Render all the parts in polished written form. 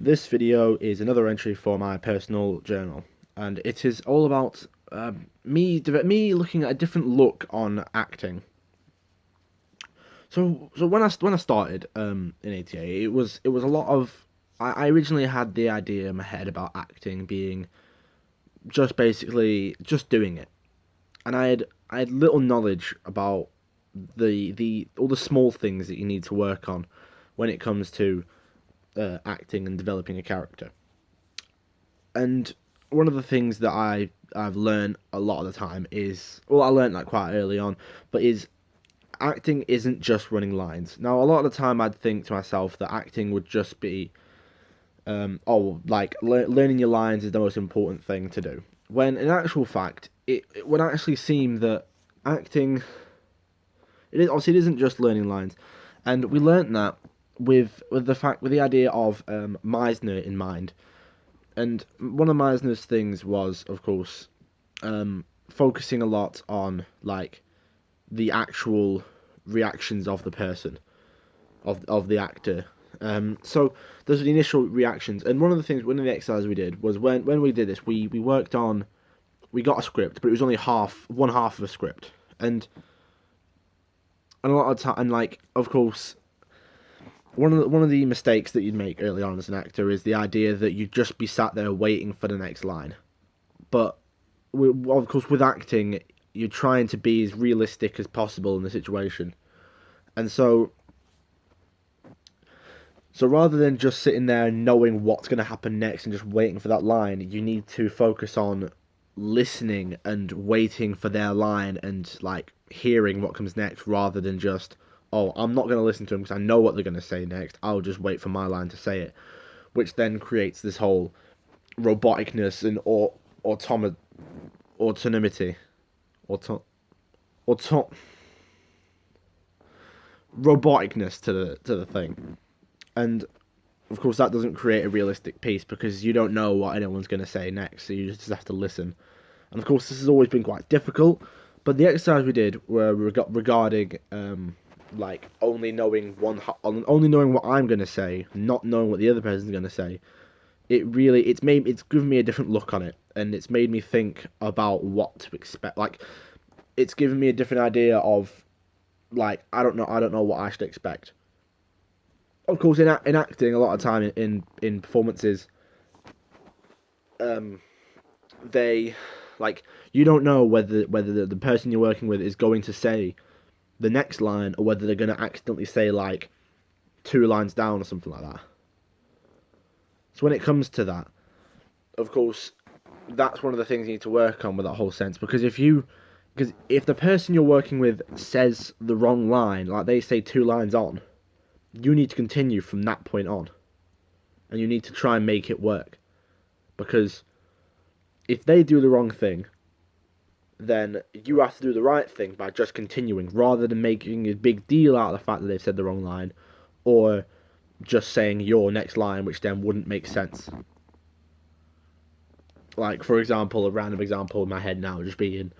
This video is another entry for my personal journal, and it is all about me looking at a different look on acting. So when I started in ATA, it was a lot of I originally had the idea in my head about acting being just basically just doing it, and I had little knowledge about the all the small things that you need to work on when it comes to acting and developing a character. And one of the things that I've learned a lot of the time is, well, I learned that quite early on, but is acting isn't just running lines. Now, a lot of the time, I'd think to myself that acting would just be, learning your lines is the most important thing to do. When in actual fact, it would actually seem that acting, it isn't just learning lines, and we learnt that with the idea of Meisner in mind. And one of Meisner's things was, of course, focusing a lot on like the actual reactions of the person, of the actor. So those are the initial reactions, and one of the exercises we did was when we did this, we worked on, we got a script, but it was only one half of a script, and a lot of time, and like of course, one of the mistakes that you'd make early on as an actor is the idea that you'd just be sat there waiting for the next line. But of course, with acting, you're trying to be as realistic as possible in the situation, and so rather than just sitting there knowing what's going to happen next and just waiting for that line, you need to focus on listening and waiting for their line and like hearing what comes next, rather than just, oh, I'm not going to listen to them because I know what they're going to say next. I'll just wait for my line to say it, which then creates this whole roboticness and autonomy, auto, auto, roboticness to the thing. And of course, that doesn't create a realistic piece because you don't know what anyone's going to say next, so you just have to listen. And of course, this has always been quite difficult. But the exercise we did were regarding like only knowing what I'm going to say, not knowing what the other person's going to say. It's given me a different look on it, and it's made me think about what to expect. Like, it's given me a different idea of, like, I don't know what I should expect. Of course, in acting, a lot of time in performances, um, they like, you don't know whether the person you're working with is going to say the next line, or whether they're going to accidentally say like two lines down or something like that. So when it comes to that, of course, that's one of the things you need to work on with that whole sense, because if the person you're working with says the wrong line, like they say two lines on, you need to continue from that point on, and you need to try and make it work, because if they do the wrong thing, then you have to do the right thing by just continuing, rather than making a big deal out of the fact that they've said the wrong line, or just saying your next line, which then wouldn't make sense. Like, for example, a random example in my head now just being,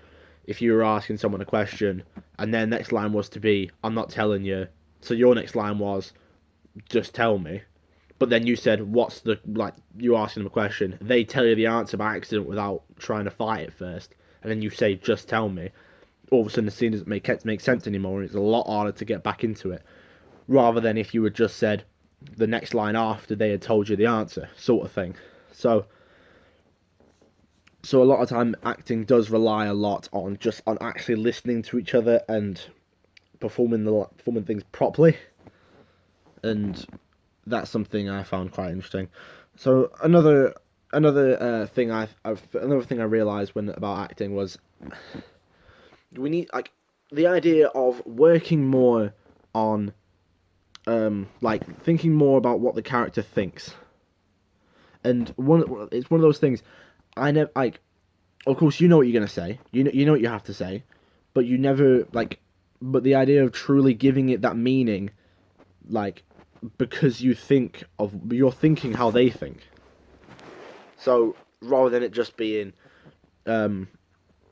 if you were asking someone a question and their next line was to be, I'm not telling you, so your next line was, just tell me. But then you said, what's the, like, you asking them a question, they tell you the answer by accident without trying to fight it first, and then you say, just tell me. All of a sudden, the scene doesn't make sense anymore, and it's a lot harder to get back into it. Rather than if you had just said the next line after they had told you the answer, sort of thing. So a lot of time, acting does rely a lot on actually listening to each other and performing things properly, and that's something I found quite interesting. So another thing I realized when about acting was, we need, like, the idea of working more on like thinking more about what the character thinks. And it's one of those things, I never, like, of course you know what you're gonna say, you know what you have to say, but you never, like, but the idea of truly giving it that meaning, like, because you're thinking how they think. So rather than it just being um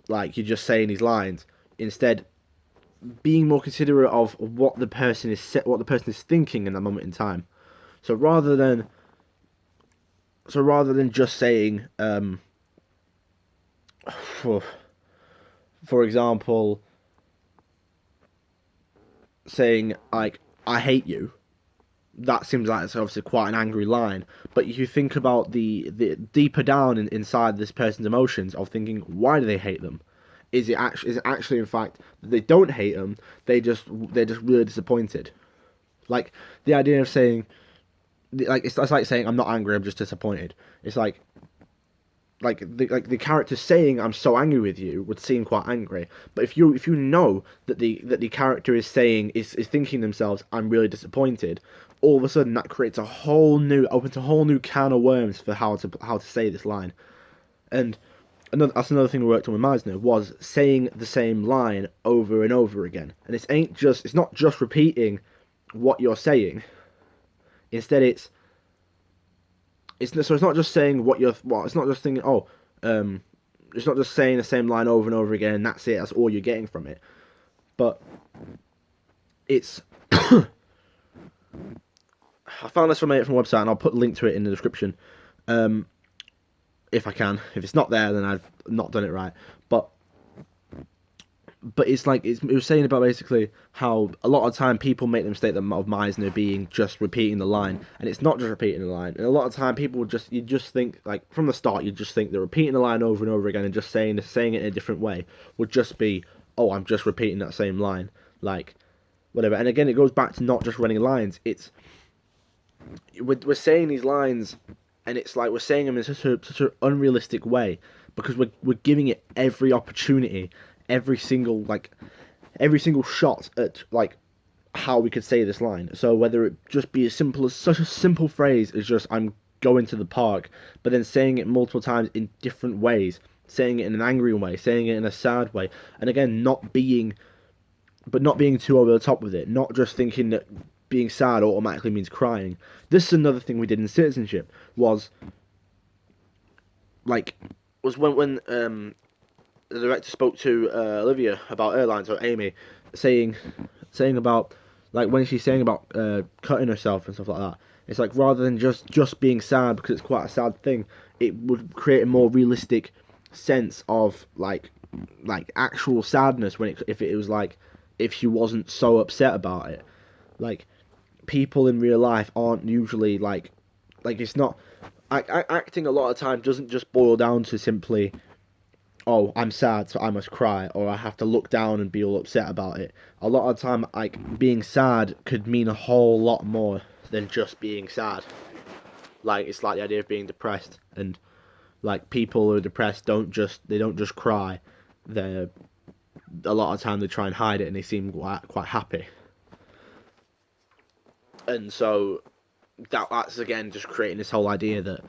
like you're just saying these lines, instead being more considerate of what the person is thinking in that moment in time. So rather than so rather than just saying, for example, saying like "I hate you," that seems like it's obviously quite an angry line. But you think about the deeper down inside this person's emotions of thinking, why do they hate them? Is it actually in fact that they don't hate them? They're just really disappointed. Like the idea of saying, like it's like saying I'm not angry, I'm just disappointed. It's like the character saying I'm so angry with you would seem quite angry, but if you know that the character is saying is thinking themselves I'm really disappointed, all of a sudden that creates a whole new opens a whole new can of worms for how to say this line. And that's another thing we worked on with Meisner was saying the same line over and over again. And it's not just repeating what you're saying. Instead, so it's not just saying it's not just thinking um it's not just saying the same line over and over again and that's it, that's all you're getting from it, but it's I found this from a website and I'll put a link to it in the description, if I can. If it's not there then I've not done it right. But it's like it was saying about basically how a lot of time people make the mistake of Meisner being just repeating the line, and it's not just repeating the line. And a lot of time people would you just think like from the start you just think that repeating the line over and over again and just saying it in a different way would just be, oh, I'm just repeating that same line, like whatever. And again, it goes back to not just running lines. It's we're saying these lines, and it's like we're saying them in such an unrealistic way because we're giving it every opportunity, every single shot at like how we could say this line. So whether it just be as simple as such a simple phrase as just I'm going to the park, but then saying it multiple times in different ways, saying it in an angry way, saying it in a sad way, and again not being too over the top with it, not just thinking that being sad automatically means crying. This is another thing we did in Citizenship was when the director spoke to Olivia about airlines, or Amy, saying about like when she's saying about cutting herself and stuff like that. It's like rather than just being sad because it's quite a sad thing, it would create a more realistic sense of like actual sadness if it was like if she wasn't so upset about it. Like people in real life aren't usually like it's not acting a lot of time doesn't just boil down to simply, oh, I'm sad, so I must cry, or I have to look down and be all upset about it. A lot of time, like, being sad could mean a whole lot more than just being sad. Like, it's like the idea of being depressed, and, like, people who are depressed don't just cry. They're, a lot of time they try and hide it, and they seem quite happy. And so, that's, again, just creating this whole idea that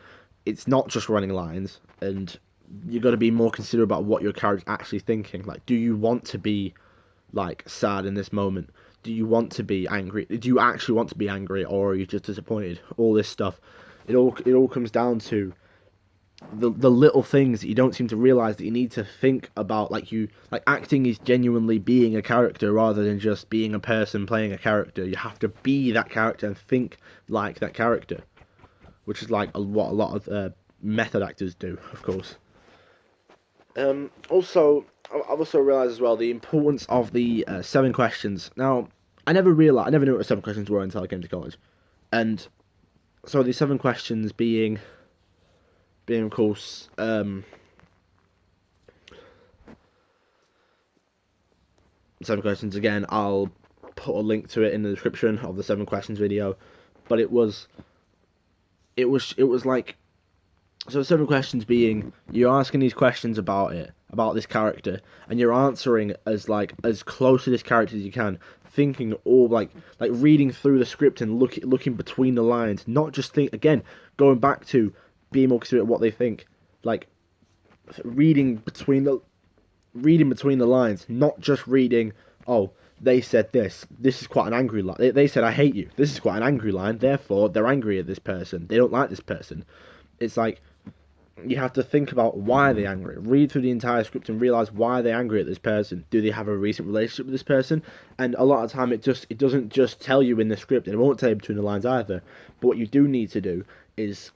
it's not just running lines, and you got to be more considerate about what your character's actually thinking. Like, do you want to be like sad in this moment? Do you want to be angry? Do you actually want to be angry, or are you just disappointed? All this stuff, it all comes down to the little things that you don't seem to realize that you need to think about. Like acting is genuinely being a character rather than just being a person playing a character. You have to be that character and think like that character, which is like what a lot of method actors do, of course. Also, I've also realised as well the importance of the 7 questions. Now, I never knew what the 7 questions were until I came to college, and so the 7 questions being of course 7 questions again. I'll put a link to it in the description of the 7 questions video, but it was like. So 7 questions being, you're asking these questions about this character, and you're answering as close to this character as you can, thinking all like reading through the script and looking between the lines, not just going back to being more considerate of what they think, like reading between the lines, not just reading, oh, they said this is quite an angry line. They said I hate you. This is quite an angry line. Therefore, they're angry at this person. They don't like this person. It's like you have to think about why they're angry. Read through the entire script and realize why they're angry at this person. Do they have a recent relationship with this person? And a lot of time it doesn't just tell you in the script, and it won't tell you between the lines either. But what you do need to do is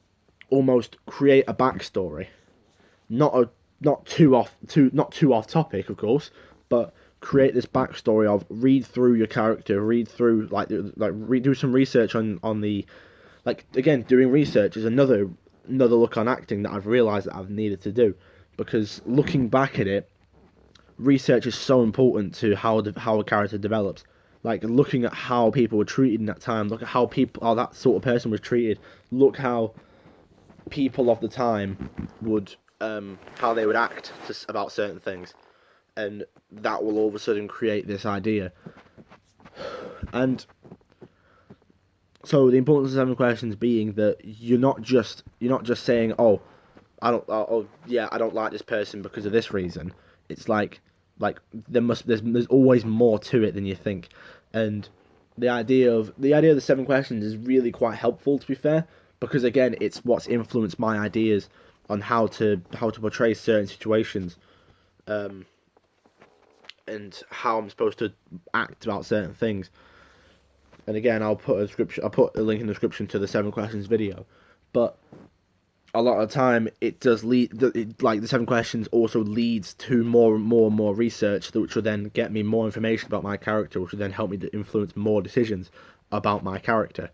almost create a backstory, not a not too off topic, of course, but create this backstory of read through your character, read through do some research on the like again doing research is another look on acting that I've realised that I've needed to do, because looking back at it, research is so important to how a character develops. Like looking at how people were treated in that time, look at how that sort of person was treated. Look how people of the time would how they would act about certain things, and that will all of a sudden create this idea. And so the importance of 7 questions being that you're not just saying, oh, I don't like this person because of this reason. It's like there's always more to it than you think, and the idea of the 7 questions is really quite helpful, to be fair, because again it's what's influenced my ideas on how to portray certain situations, and how I'm supposed to act about certain things. And again, I'll put a link in the description to the 7 questions video, but a lot of the time it does like the 7 questions also leads to more and more research, which will then get me more information about my character, which will then help me to influence more decisions about my character.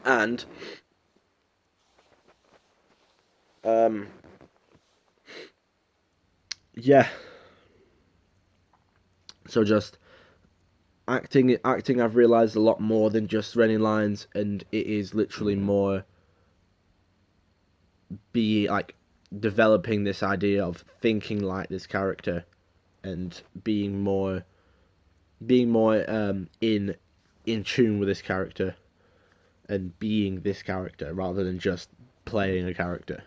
And yeah, so just acting I've realized a lot more than just running lines, and it is literally more be like developing this idea of thinking like this character, and being more in tune with this character, and being this character rather than just playing a character.